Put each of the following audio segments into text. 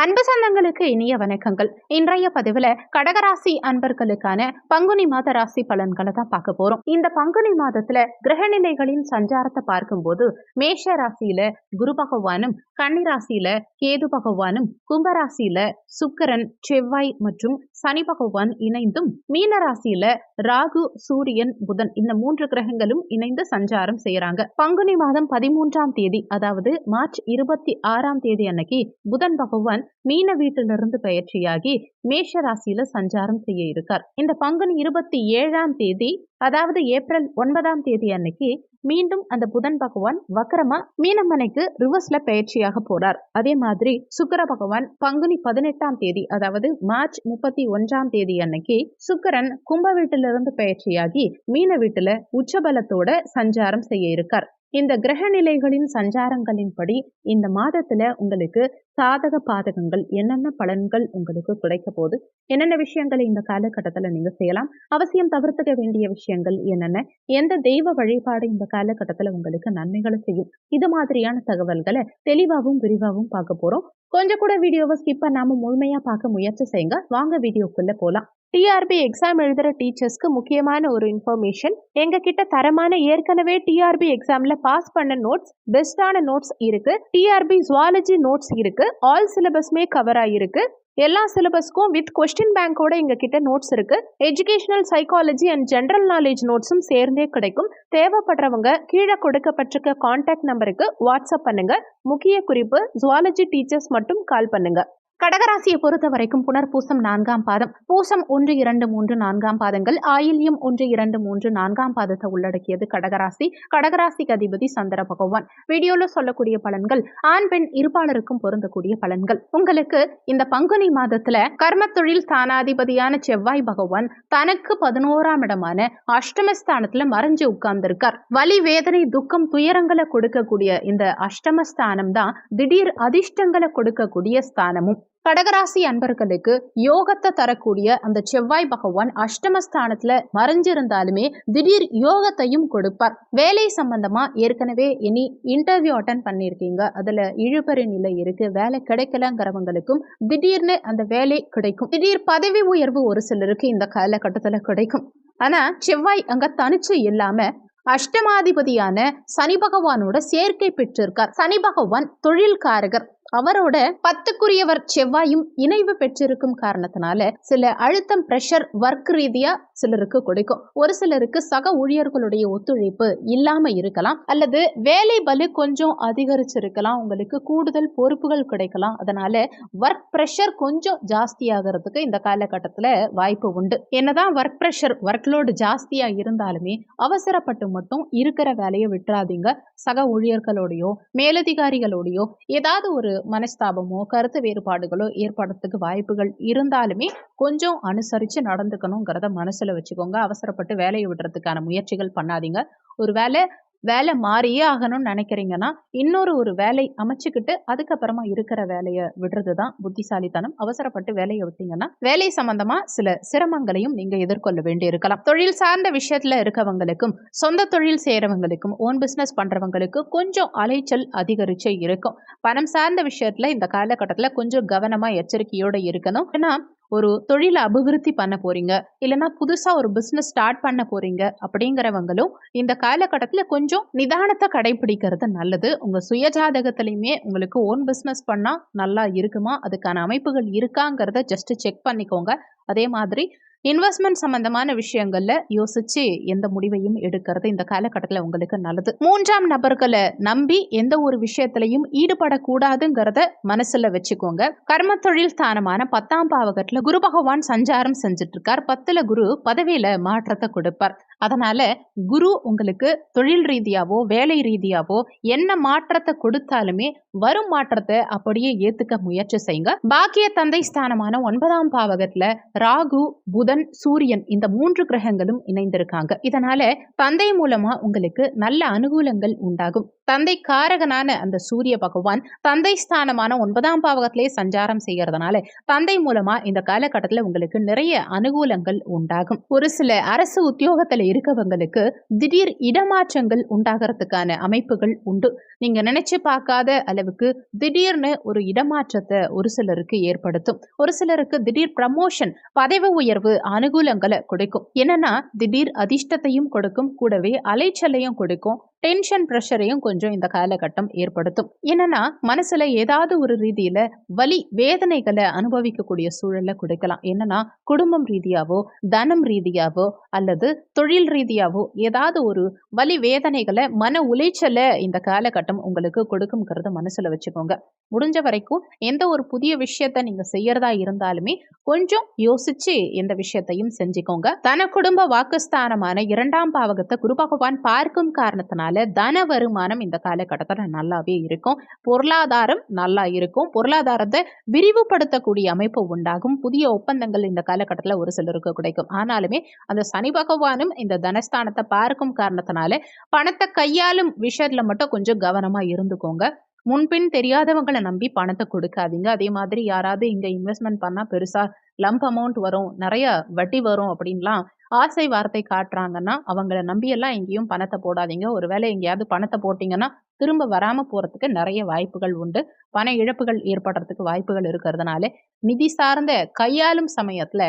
அன்பு சொந்தங்களுக்கு இனிய வணக்கங்கள். இன்றைய பதிவுல கடகராசி அன்பர்களுக்கான பங்குனி மாத ராசி பலன்களை தான் பார்க்க போறோம். இந்த பங்குனி மாதத்துல கிரகநிலைகளின் சஞ்சாரத்தை பார்க்கும்போது மேஷ ராசியில குரு பகவானும், கன்னி ராசியில கேது பகவானும், கும்பராசியில சுக்கிரன், செவ்வாய் மற்றும் சனி பகவான் இணைந்தும், மீன ராசியில ராகு, சூரியன், புதன் இந்த 3 கிரகங்களும் இணைந்து சஞ்சாரம் செய்யறாங்க. பங்குனி மாதம் 13ஆம் தேதி, அதாவது மார்ச் 26ஆம் தேதி அன்னைக்கு புதன் பகவான் மீன வீட்டிலிருந்து பயிற்சியாகி மேஷ ராசியில சஞ்சாரம் செய்ய இருக்கார். இந்த பங்குனி 27ஆம் தேதி, அதாவது ஏப்ரல் 9ஆம் தேதி அன்னைக்கு மீண்டும் அந்த புதன் பகவான் வக்கரமா மீனமனைக்கு ரிவர்ஸ்ல பயிற்சியாக போறார். அதே மாதிரி சுக்கிர பகவான் பங்குனி 18ஆம் தேதி, அதாவது மார்ச் 31ஆம் தேதி அன்னைக்கு சுக்கிரன் கும்ப வீட்டிலிருந்து பயிற்சியாகி மீன வீட்டுல உச்சபலத்தோட சஞ்சாரம் செய்ய இருக்கார். இந்த கிரக நிலைகளின் சஞ்சாரங்களின்படி இந்த மாதத்துல உங்களுக்கு சாதக பாதகங்கள் என்னென்ன பலன்கள் உங்களுக்கு கிடைக்க போகுது, என்னென்ன விஷயங்களை இந்த காலகட்டத்துல நீங்க செய்யலாம், அவசியம் தவிர்த்துக்க வேண்டிய விஷயங்கள் என்னென்ன, எந்த தெய்வ வழிபாடு இந்த காலகட்டத்துல உங்களுக்கு நன்மைகளை செய்யும், இது மாதிரியான தகவல்களை தெளிவாகவும் விரிவாகவும் பார்க்க போறோம். கொஞ்சம் கூட வீடியோவை ஸ்கிப் பண்ணாம முழுமையா பார்க்க முயற்சி செய்யுங்க. வாங்க வீடியோக்குள்ள போலாம். டிஆர்பி எக்ஸாம் எழுதுற டீச்சர்ஸ்க்கு முக்கியமான ஒரு இன்ஃபர்மேஷன், எங்க கிட்ட தரமான ஏற்கனவே டிஆர்பி எக்ஸாம்ல பாஸ் பண்ண நோட்ஸ், பெஸ்டான நோட்ஸ் இருக்கு. டிஆர்பி ஜுவாலஜி நோட்ஸ் இருக்கு. ஆல் சிலபஸ்மே கவர் ஆயிருக்கு. எல்லா சிலபஸ்க்கும் வித் கொஸ்டின் பேங்கோட எங்க கிட்ட நோட்ஸ் இருக்கு. Educational psychology and general knowledge நோட்ஸும் சேர்ந்தே கிடைக்கும். தேவைப்படுறவங்க கீழே கொடுக்கப்பட்டிருக்க கான்டாக்ட் நம்பருக்கு வாட்ஸ்அப் பண்ணுங்க. முக்கிய குறிப்பு, ஜுவாலஜி டீச்சர்ஸ் மட்டும் கால் பண்ணுங்க. கடகராசியை பொறுத்த வரைக்கும் புனர்பூசம் 4ஆம் பாதம், பூசம் 1, 2, 3, 4ஆம் பாதங்கள், ஆயில்யம் 1, 2, 3, 4ஆம் பாதத்தை உள்ளடக்கியது கடகராசி. கடகராசிக்கு அதிபதி சந்திர பகவான். வீடியோல சொல்லக்கூடிய பலன்கள் ஆண் பெண் இருபாலருக்கும் பொருந்தக்கூடிய பலன்கள். உங்களுக்கு இந்த பங்குனி மாதத்துல கர்ம தொழில் ஸ்தானாதிபதியான செவ்வாய் பகவான் தனக்கு 11ஆம் இடமான அஷ்டமஸ்தானத்துல மறைஞ்சு உட்கார்ந்திருக்கார். வலி, வேதனை, துக்கம், துயரங்களை கொடுக்கக்கூடிய இந்த அஷ்டமஸ்தானம் தான் திடீர் அதிர்ஷ்டங்களை கொடுக்கக்கூடிய ஸ்தானமும். கடகராசி அன்பர்களுக்கு யோகத்தை தரக்கூடிய அந்த செவ்வாய் பகவான் அஷ்டமஸ்தானத்துல மறைஞ்சிருந்தாலுமே திடீர் யோகத்தையும் கொடுப்பார். வேலை சம்பந்தமா ஏற்கனவே இனி இன்டர்வியூ அட்டன் பண்ணிருக்கீங்க, அதுல இழுபறி நிலை இருக்கு, வேலை கிடைக்கலங்கிறவங்களுக்கும் திடீர்னு அந்த வேலை கிடைக்கும். திடீர் பதவி உயர்வு ஒரு சிலருக்கு இந்த காலகட்டத்துல கிடைக்கும். ஆனா செவ்வாய் அங்க தனிச்சு இல்லாம அஷ்டமாதிபதியான சனி பகவானோட சேர்க்கை பெற்றிருக்கார். சனி பகவான் தொழில்காரகர். அவரோட 10க்குரியவர் செவ்வாயும் இணைவு பெற்றிருக்கும் காரணத்தினால சில அழுத்தம், பிரஷர், ஒர்க் ரீதியா சிலருக்கு கொடுக்கும். ஒரு சிலருக்கு சக ஊழியர்களுடைய ஒத்துழைப்பு இல்லாம இருக்கலாம், அல்லது வேலை பலு கொஞ்சம் அதிகரிச்சிருக்கலாம், உங்களுக்கு கூடுதல் பொறுப்புகள் கிடைக்கலாம். அதனால ஒர்க் பிரஷர் கொஞ்சம் ஜாஸ்தியாகிறதுக்கு இந்த காலகட்டத்துல வாய்ப்பு உண்டு. என்னதான் ஒர்க் பிரஷர், ஒர்க்லோடு ஜாஸ்தியா இருந்தாலுமே அவசரப்பட்டு மட்டும் இருக்கிற வேலையை விட்டுறாதீங்க. சக ஊழியர்களோடையோ மேலதிகாரிகளோடையோ ஏதாவது ஒரு மனஸ்தாபமோ கருத்து வேறுபாடுகளோ ஏற்படுறதுக்கு வாய்ப்புகள் இருந்தாலுமே கொஞ்சம் அனுசரிச்சு நடந்துக்கணுங்கிறத மனசுல வச்சுக்கோங்க. அவசரப்பட்டு வேலையை விடுறதுக்கான முயற்சிகள் பண்ணாதீங்க. ஒரு வேலை மாறியே ஆகணும்னு நினைக்கிறீங்கன்னா இன்னொரு வேலை அமைச்சுக்கிட்டு அதுக்கப்புறமா இருக்கிற வேலையை விடுறதுதான் புத்திசாலித்தனம். அவசரப்பட்டு வேலையை விட்டீங்கன்னா வேலை சம்பந்தமா சில சிரமங்களையும் நீங்க எதிர்கொள்ள வேண்டி இருக்கலாம். தொழில் சார்ந்த விஷயத்துல இருக்கவங்களுக்கும், சொந்த தொழில் செய்யறவங்களுக்கும், ஓன் பிசினஸ் பண்றவங்களுக்கு கொஞ்சம் அலைச்சல் அதிகரிச்சே இருக்கும். பணம் சார்ந்த விஷயத்துல இந்த காலகட்டத்துல கொஞ்சம் கவனமா எச்சரிக்கையோட இருக்கணும். ஏன்னா ஒரு தொழிலை அபிவிருத்தி பண்ண போறீங்க, இல்லைன்னா புதுசா ஒரு பிசினஸ் ஸ்டார்ட் பண்ண போறீங்க அப்படிங்கிறவங்களும் இந்த காலகட்டத்துல கொஞ்சம் நிதானத்தை கடைபிடிக்கிறது நல்லது. உங்க சுயஜாதகத்திலையுமே உங்களுக்கு ஓன் பிசினஸ் பண்ணா நல்லா இருக்குமா, அதுக்கான அமைப்புகள் இருக்காங்கிறத ஜஸ்ட் செக் பண்ணிக்கோங்க. அதே மாதிரி இன்வெஸ்ட்மெண்ட் சம்பந்தமான விஷயங்கள்ல யோசிச்சு எந்த முடிவையும் எடுக்கிறது இந்த காலகட்டத்தில் உங்களுக்கு நல்லது. 3ஆம் நபர்களை நம்பி எந்த ஒரு விஷயத்திலையும் ஈடுபடக்கூடாதுங்கிறத மனசுல வச்சுக்கோங்க. கர்ம தொழில் ஸ்தானமான 10ஆம் பாவகத்துல குரு பகவான் சஞ்சாரம் செஞ்சுட்டு இருக்கார். 10ல குரு பதவியில மாற்றத்தை கொடுப்பார். அதனால குரு உங்களுக்கு தொழில் ரீதியாவோ வேலை ரீதியாவோ என்ன மாற்றத்தை கொடுத்தாலுமே வரும் மாற்றத்தை அப்படியே ஏத்துக்க முயற்சி செய்யுங்க. பாக்கிய தந்தை ஸ்தானமான 9ஆம் பாவகத்துல ராகு, புதன், சூரியன் இந்த 3 கிரகங்களும் இணைந்திருக்காங்க. இதனால தந்தை மூலமா உங்களுக்கு நல்ல அனுகூலங்கள் உண்டாகும். தந்தை காரகனான அந்த சூரிய பகவான் தந்தை ஸ்தானமான 9ஆம் பாவகத்திலே சஞ்சாரம் செய்யறதுனால தந்தை மூலமா இந்த காலகட்டத்துல உங்களுக்கு நிறைய அனுகூலங்கள் உண்டாகும். ஒரு சில அரசு உத்தியோகத்திலே இருக்கவங்களுக்கு திடீர் இடமாற்றங்கள் உண்டாகிறதுக்கான அமைப்புகள் உண்டு. நீங்க நினைச்சு பார்க்காத அளவுக்கு திடீர்னு ஒரு இடமாற்றத்தை ஒரு சிலருக்கு ஏற்படுத்தும். ஒரு சிலருக்கு திடீர் ப்ரமோஷன், பதவி உயர்வு, அனுகூலங்களை கொடுக்கும். என்னன்னா திடீர் அதிர்ஷ்டத்தையும் கொடுக்கும், கூடவே அலைச்சலையும் கொடுக்கும், டென்ஷன் பிரஷரையும் கொஞ்சம் இந்த காலகட்டம் ஏற்படுத்தும். என்னன்னா மனசுல ஏதாவது ஒரு ரீதியில வலி வேதனைகளை அனுபவிக்கக்கூடிய சூழலை கொடுக்கலாம். என்னன்னா குடும்பம் ரீதியாவோ, தனம் ரீதியாவோ அல்லது தொழில் ரீதியாவோ ஏதாவது ஒரு வலி வேதனைகளை, மன உளைச்சலை இந்த காலகட்டம் உங்களுக்கு கொடுக்கும்ங்கிறத மனசுல வச்சுக்கோங்க. முடிஞ்ச வரைக்கும் எந்த ஒரு புதிய விஷயத்த நீங்க செய்யறதா இருந்தாலுமே கொஞ்சம் யோசிச்சு எந்த விஷயத்தையும் செஞ்சுக்கோங்க. தன குடும்ப வாக்குஸ்தானமான 2ஆம் பாவகத்தை குரு பகவான் பார்க்கும் காரணத்தினால தன வருமானம் இந்த காலகட்டத்துல நல்லாவே இருக்கும். பொருளாதாரம் நல்லா இருக்கும். பொருளாதாரத்தை விரிவுபடுத்தக்கூடிய அமைப்பு உண்டாகும். புதிய ஒப்பந்தங்கள் இந்த காலகட்டத்துல ஒரு சிலருக்கு கிடைக்கும். ஆனாலுமே அந்த சனி பகவானும் இந்த தனஸ்தானத்தை பார்க்கும் காரணத்தினால பணத்தை கையாளும் விஷயத்துல மட்டும் கொஞ்சம் கவனமா இருந்துக்கோங்க. முன்பின் தெரியாதவங்களை நம்பி பணத்தை கொடுக்காதீங்க. அதே மாதிரி யாராவது இங்க இன்வெஸ்ட்மெண்ட் பண்ணா பெருசா லம்ப் அமௌண்ட் வரும், நிறைய வட்டி வரும் அப்படின்லாம் ஆசை வார்த்தை காட்டுறாங்கன்னா அவங்கள நம்பியெல்லாம் எங்கேயும் பணத்தை போடாதீங்க. ஒருவேளை எங்கேயாவது பணத்தை போட்டீங்கன்னா திரும்ப வராம போறதுக்கு நிறைய வாய்ப்புகள் உண்டு. பண இழப்புகள் ஏற்படுறதுக்கு வாய்ப்புகள் இருக்கிறதுனால நிதி சார்ந்த கையாளும் சமயத்துல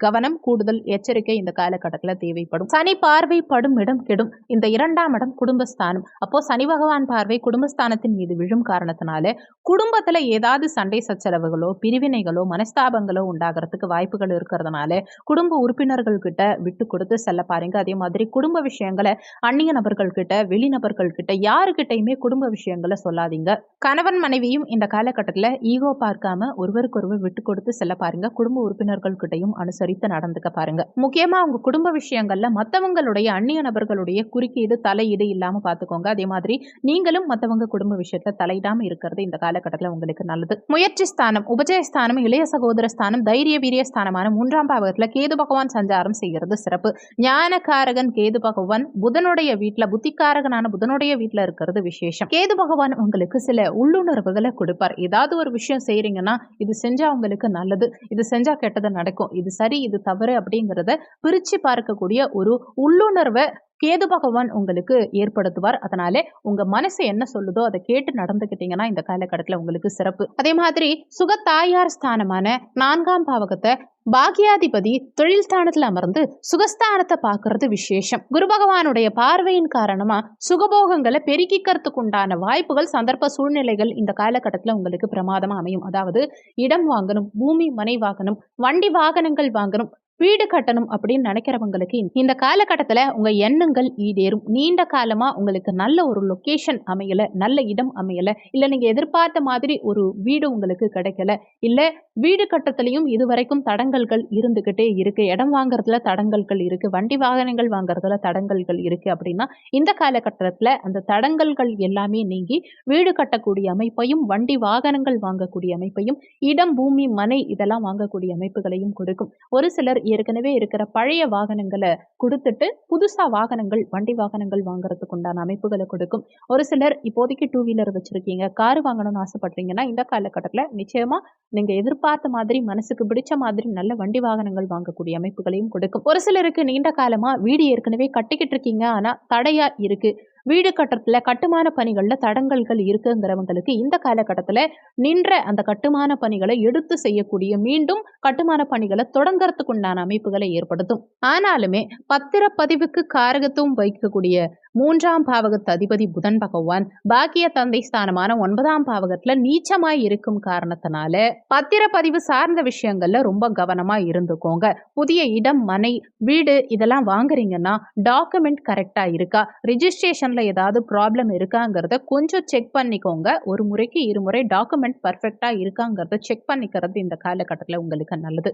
கவனம், கூடுதல் எச்சரிக்கை இந்த காலகட்டத்துல தேவைப்படும். சனி பார்வை படும் இடம் கெடும். இந்த 2ஆம் இடம் குடும்பஸ்தானம். அப்போ சனி பகவான் பார்வை குடும்பஸ்தானத்தின் மீது விழும் காரணத்தினால குடும்பத்துல ஏதாவது சண்டை சச்சரவுகளோ, பிரிவினைகளோ, மனஸ்தாபங்களோ உண்டாகிறதுக்கு வாய்ப்புகள் இருக்கிறதுனால குடும்ப உறுப்பினர்கள் கிட்ட விட்டு கொடுத்து செல்ல பாருங்க. அதே மாதிரி குடும்ப விஷயங்களை அந்நிய நபர்கள் கிட்ட, வெளிநபர்கள் கிட்ட யாருக்கிட்டையுமே குடும்ப விஷயங்களை சொல்லாதீங்க. கணவன் மனைவியும் இந்த காலகட்டத்துல ஈகோ பார்க்காம ஒருவருக்கொருவர் விட்டு கொடுத்து செல்ல பாருங்க. குடும்ப உறுப்பினர்கள் கிட்டையும் அனுசரித்து நடந்துக்க பாருங்க. முக்கியமா உங்க குடும்ப விஷயங்கள்ல மத்தவங்களுடைய அந்நிய நபர்களுடைய குறுக்கீடு, தலையீடு இல்லாம பாத்துக்கோங்க. அதே மாதிரி நீங்களும் மத்தவங்க குடும்ப விஷயத்துல தலையிடாம இருக்கிறது இந்த காலகட்டத்துல உங்களுக்கு நல்லது. முயற்சி ஸ்தானம், உபஜயஸ்தானம், இளைய சகோதர ஸ்தானம், தைரிய வீரிய ஸ்தானமான 3ஆம் பாவகத்துல கேது பகவான் சஞ்சாரம் செய்கிறது சிறப்பு. ஞானகாரகன் கேது பகவான் புதனுடைய வீட்டுல, புத்திகாரகனான புதனுடைய வீட்டுல இருக்கிறது விசேஷம். கேது பகவான் உங்களுக்கு சில உள்ளுணர்வுகளை கொடுப்பார். ஏதாவது ஒரு விஷயம் செய்யறீங்கன்னா இது செஞ்சா உங்களுக்கு நல்லது, இது செஞ்சா கெட்டது நடக்கும், இது சரி இது தவறு அப்படிங்கிறத பிரிச்சு பார்க்கக்கூடிய ஒரு உள்ளுணர்வை கேது பகவான் உங்களுக்கு ஏற்படுத்துவார். அதனால உங்க மனசு என்ன சொல்லுதோ அதை கேட்டு நடந்துக்கிட்டீங்கன்னா இந்த காலகட்டத்துல உங்களுக்கு சிறப்பு. அதே மாதிரி சுகத்தாயார் ஸ்தானமான 4ஆம் பாவகத்தை பாக்கியாதிபதி தொழில் ஸ்தானத்துல அமர்ந்து சுகஸ்தானத்தை பார்க்கறது விசேஷம். குரு பகவானுடைய பார்வையின் காரணமா சுகபோகங்களை பெருக்கிக்கிறதுக்கு உண்டான வாய்ப்புகள், சந்தர்ப்ப சூழ்நிலைகள் இந்த காலகட்டத்துல உங்களுக்கு பிரமாதமா அமையும். அதாவது இடம் வாங்கணும், பூமி மனை வாங்கணும், வண்டி வாகனங்கள் வாங்கணும், வீடு கட்டணும் அப்படின்னு நினைக்கிறவங்களுக்கு இந்த காலகட்டத்துல உங்க எண்ணங்கள் ஈடேறும். நீண்ட காலமா உங்களுக்கு நல்ல ஒரு லொகேஷன் அமையல, நல்ல இடம் அமையல, இல்ல நீங்க எதிர்பார்த்த மாதிரி ஒரு வீடு உங்களுக்கு கிடைக்கல, இல்ல வீடு கட்டத்திலையும் இதுவரைக்கும் தடங்கல்கள் இருந்துகிட்டே இருக்கு, இடம் வாங்குறதுல தடங்கல்கள் இருக்கு, வண்டி வாகனங்கள் வாங்குறதுல தடங்கல்கள் இருக்கு அப்படின்னா இந்த காலகட்டத்துல அந்த தடங்கல்கள் எல்லாமே நீங்கி வீடு கட்டக்கூடிய அமைப்பையும், வண்டி வாகனங்கள் வாங்கக்கூடிய அமைப்பையும், இடம் பூமி மனை இதெல்லாம் வாங்கக்கூடிய அமைப்புகளையும் கொடுக்கும். ஒரு சிலர் ஏற்கனவே இருக்கிற பழைய வாகனங்களை கொடுத்துட்டு புதுசா வாகனங்கள், வண்டி வாகனங்கள் வாங்குறதுக்கு உண்டான அமைப்புகளை கொடுக்கும். ஒரு சிலர் இப்போதைக்கு 2 வீலர் வச்சிருக்கீங்க, கார் வாங்கணும்னு ஆசைப்படுறீங்கன்னா இந்த காலகட்டத்துல நிச்சயமா நீங்க எதிர்பார்த்த மாதிரி, மனசுக்கு பிடிச்ச மாதிரி நல்ல வண்டி வாகனங்கள் வாங்கக்கூடிய அமைப்புகளையும் கொடுக்கும். ஒரு சிலருக்கு நீண்ட காலமா வீடு ஏற்கனவே கட்டிக்கிட்டு இருக்கீங்க, ஆனா தடையா இருக்கு, வீடு கட்டுறதுல கட்டுமான பணிகள்ல தடங்கல்கள் இருக்குங்கிறவங்களுக்கு இந்த காலகட்டத்துல நின்ற அந்த கட்டுமான பணிகளை எடுத்து செய்யக்கூடிய, மீண்டும் கட்டுமான பணிகளை தொடங்கறதுக்கு உண்டான அமைப்புகளை ஏற்படுத்தும். ஆனாலுமே பத்திரப்பதிவுக்கு காரகத்துவம் வைக்கக்கூடிய 3ஆம் பாவகத்து அதிபதி புதன் பகவான் பாக்கிய தந்தை ஸ்தானமான 9ஆம் பாவகத்துல நீச்சமாய் இருக்கும் காரணத்தினால பத்திரப்பதிவு சார்ந்த விஷயங்கள்ல ரொம்ப கவனமா இருந்துக்கோங்க. புதிய இடம், மனை, வீடு இதெல்லாம் வாங்குறீங்கன்னா டாக்குமெண்ட் கரெக்டா இருக்கா, ரிஜிஸ்ட்ரேஷன்ல ஏதாவது ப்ராப்ளம் இருக்காங்கிறத கொஞ்சம் செக் பண்ணிக்கோங்க. ஒரு முறைக்கு 2 முறை டாக்குமெண்ட் பர்ஃபெக்டா இருக்காங்கிறத செக் பண்ணிக்கிறது இந்த காலகட்டத்துல உங்களுக்கு நல்லது.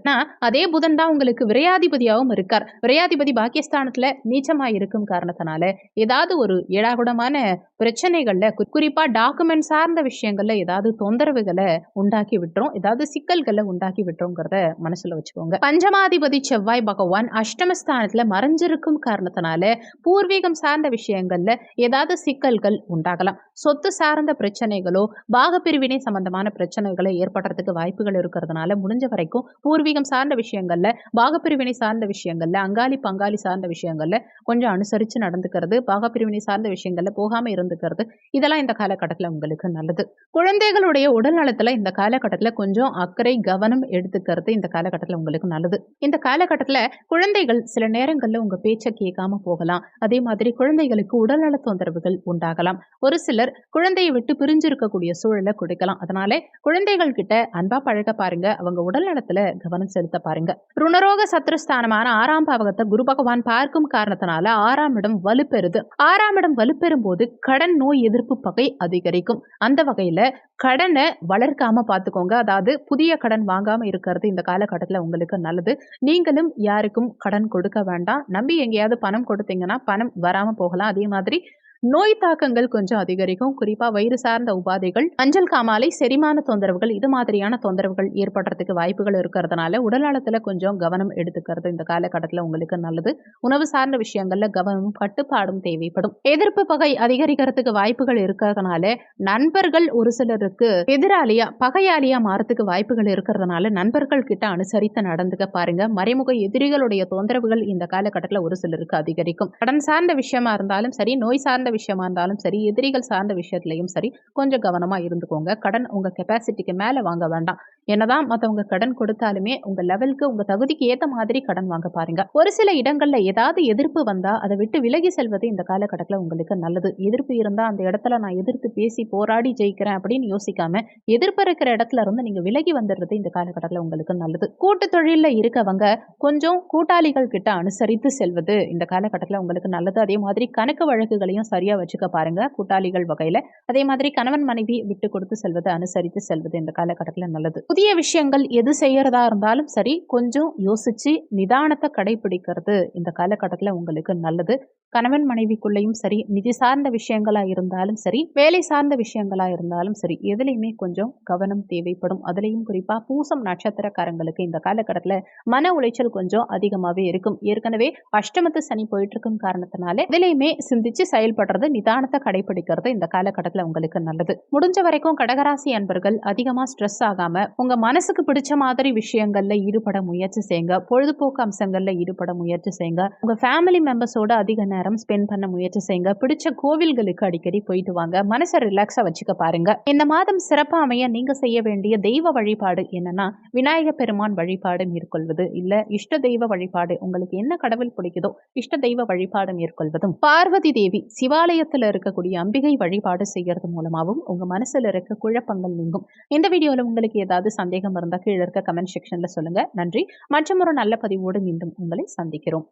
அதே புதன் தான் உங்களுக்கு விரையாதிபதியாகவும் இருக்கார். விரையாதிபதி பாக்கியஸ்தானத்துல நீச்சமா இருக்கும் காரணத்தினால ஏதாவது ஒரு ஏடாகுடமான பிரச்சனைகள்ல குறிப்பா டாக்குமெண்ட் சார்ந்த விஷயங்கள்ல ஏதாவது தொந்தரவுகளை உண்டாக்கி விட்டுரும், ஏதாவது சிக்கல்களை உண்டாக்கி விட்டுருங்கிறத மனசுல வச்சுக்கோங்க. பஞ்சமாதிபதி செவ்வாய் பகவான் அஷ்டமஸ்தானத்துல மறைஞ்சிருக்கும் காரணத்தினால பூர்வீகம் சார்ந்த விஷயங்கள்ல ஏதாவது சிக்கல்கள் உண்டாகலாம். சொத்து சார்ந்த பிரச்சனைகளோ பாகப்பிரிவினை சம்பந்தமான பிரச்சனைகளை ஏற்படுறதுக்கு வாய்ப்புகள் இருக்கிறதுனால முடிஞ்ச வரைக்கும் பூர்வீகம் சார்ந்த விஷயங்கள்ல, பாகப்பிரிவினை சார்ந்த விஷயங்கள்ல, அங்காளி பங்காளி சார்ந்த விஷயங்கள்ல கொஞ்சம் அனுசரிச்சு நடந்துக்கிறது, பாகப்பிரிவினை சார்ந்த விஷயங்கள்ல போகாம இருந்துக்கிறது, இதெல்லாம் இந்த காலகட்டத்தில் உங்களுக்கு நல்லது. குழந்தைகளுடைய உடல் நலத்துல இந்த காலகட்டத்தில் கொஞ்சம் அக்கறை கவனம் எடுத்துக்கிறது இந்த காலகட்டத்தில் உங்களுக்கு நல்லது. இந்த காலகட்டத்தில் குழந்தைகள் சில நேரங்கள்ல உங்க பேச்சை கேட்காம போகலாம். அதே மாதிரி குழந்தைகளுக்கு உடல்நல தொந்தரவுகள் உண்டாகலாம். ஒரு சிலர் குழந்தையை விட்டு பிரிஞ்சு இருக்கக்கூடிய சூழலை கொடுக்கலாம். அதனால குழந்தைகள் கிட்ட அன்பா பழக பாருங்க, அவங்க உடல் நலத்துல கவனம் செலுத்த பாருங்க. ருணரோக சத்ருஸ்தானமான 6ஆம் பாவகத்தை குரு பகவான் பார்க்கும் காரணத்தினால 6ஆம் இடம் வலுப்பெறுது. 6ஆம் இடம் வலுப்பெறும் போது கடன் நோய் எதிர்ப்பு பகை அதிகரிக்கும். அந்த வகையில கடனை வளர்க்காம பார்த்துக்கோங்க. அதாவது புதிய கடன் வாங்காம இருக்கிறது இந்த காலகட்டத்தில் உங்களுக்கு நல்லது. நீங்களும் யாருக்கும் கடன் கொடுக்க வேண்டாம். நம்பி எங்கேயாவது பணம் கொடுத்தீங்கன்னா பணம் வராம போகலாம். அதே மாதிரி நோய் தாக்கங்கள் கொஞ்சம் அதிகரிக்கும். குறிப்பா வயிறு சார்ந்த உபாதைகள், மஞ்சள் காமாலை, செரிமான தொந்தரவுகள், இது மாதிரியான தொந்தரவுகள் ஏற்படுறதுக்கு வாய்ப்புகள் இருக்கிறதுனால உடல்நலத்துல கொஞ்சம் கவனம் எடுத்துக்கிறது இந்த காலகட்டத்தில் உங்களுக்கு நல்லது. உணவு சார்ந்த விஷயங்கள்ல கவனமும் கட்டுப்பாடும் தேவைப்படும். எதிர்ப்பு பகை அதிகரிக்கிறதுக்கு வாய்ப்புகள் இருக்கிறதுனால நண்பர்கள் ஒரு சிலருக்கு எதிராளியா பகையாளியா மாறத்துக்கு வாய்ப்புகள் இருக்கிறதுனால நண்பர்கள் கிட்ட அனுசரித்து நடந்துக்க பாருங்க. மறைமுக எதிரிகளுடைய தொந்தரவுகள் இந்த காலகட்டத்தில் ஒரு சிலருக்கு அதிகரிக்கும். கடன் சார்ந்த விஷயமா இருந்தாலும் சரி, நோய் சார்ந்த விஷயமா இருந்தாலும் சரி, எதிரிகள் சார்ந்த விஷயத்திலையும் சரி கொஞ்சம் கவனமா இருந்துக்கோங்க. கடன் உங்க கெப்பாசிட்டிக்கு மேல வாங்க வேண்டாம். என்னதான் மத்தவங்க கடன் கொடுத்தாலுமே உங்க லெவலுக்கு, உங்க தகுதிக்கு ஏத்த மாதிரி கடன் வாங்க பாருங்க. ஒரு சில இடங்கள்ல ஏதாவது எதிர்ப்பு வந்தா அதை விட்டு விலகி செல்வது இந்த காலகட்டத்தில் உங்களுக்கு நல்லது. எதிர்ப்பு இருந்தா அந்த இடத்துல நான் எதிர்த்து பேசி போராடி ஜெயிக்கிறேன் அப்படின்னு யோசிக்காம எதிர்ப்பு இருக்கிற இடத்துல இருந்து நீங்க விலகி வந்துடுறது இந்த காலகட்டத்தில் உங்களுக்கு நல்லது. கூட்டு தொழில இருக்கவங்க கொஞ்சம் கூட்டாளிகள் கிட்ட அனுசரித்து செல்வது இந்த காலகட்டத்தில் உங்களுக்கு நல்லது. அதே மாதிரி கணக்கு வழக்குகளையும் சரியா வச்சுக்க பாருங்க கூட்டாளிகள் வகையில. அதே மாதிரி கணவன் மனைவி விட்டு கொடுத்து செல்வது, அனுசரித்து செல்வது இந்த காலகட்டத்தில் நல்லது. புதிய விஷயங்கள் எது செய்யறதா இருந்தாலும் சரி கொஞ்சம் யோசிச்சு நிதானத்தை கடைபிடிக்கிறது இந்த காலகட்டத்தில் உங்களுக்கு நல்லது. கணவன் மனைவிக்குள்ளேயும் சரி, நிதி சார்ந்த விஷயங்களா இருந்தாலும் சரி, வேலை சார்ந்த விஷயங்களா இருந்தாலும் சரி, எதுலையுமே கொஞ்சம் கவனம் தேவைப்படும். அதுலயும் குறிப்பா பூசம் நட்சத்திரக்காரங்களுக்கு இந்த காலகட்டத்தில் மன உளைச்சல் கொஞ்சம் அதிகமாவே இருக்கும். ஏற்கனவே அஷ்டமத்து சனி போயிட்டு இருக்கும் காரணத்தினால எதுலையுமே சிந்திச்சு செயல்படுறது, நிதானத்தை கடைபிடிக்கிறது இந்த காலகட்டத்தில் உங்களுக்கு நல்லது. முடிஞ்ச வரைக்கும் கடகராசி அன்பர்கள் அதிகமா ஸ்ட்ரெஸ் ஆகாம உங்க மனசுக்கு பிடிச்ச மாதிரி விஷயங்கள்ல ஈடுபட முயற்சி செய்யுங்க. பொழுதுபோக்கு அம்சங்கள்ல ஈடுபட முயற்சி செய்யுங்க. உங்க ஃபேமிலி மெம்பர்ஸோட அதிக நேரம் ஸ்பெண்ட் பண்ண முயற்சி செய்யுங்க. பிடிச்ச கோவில்களுக்கு அடிக்கடி போயிட்டு வாங்க. மனசை ரிலாக்ஸா வச்சுக்க பாருங்க. இந்த மாதம் சிறப்பா அமைய நீங்க செய்ய வேண்டிய தெய்வ வழிபாடு என்னன்னா விநாயக பெருமான் வழிபாடு மேற்கொள்வது, இல்ல இஷ்ட தெய்வ வழிபாடு, உங்களுக்கு என்ன கடவுள் பிடிக்குதோ இஷ்ட தெய்வ வழிபாடு மேற்கொள்வதும், பார்வதி தேவி சிவாலயத்தில் இருக்கக்கூடிய அம்பிகை வழிபாடு செய்யறது மூலமாகவும் உங்க மனசுல இருக்க குழப்பங்கள் நீங்கும். இந்த வீடியோல உங்களுக்கு ஏதாவது சந்தேகம் இருந்தா கீழே இருக்க கமெண்ட் செக்ஷன்ல சொல்லுங்க. நன்றி. மற்றும் ஒரு நல்ல பதிவோடு மீண்டும் உங்களை சந்திக்கிறோம்.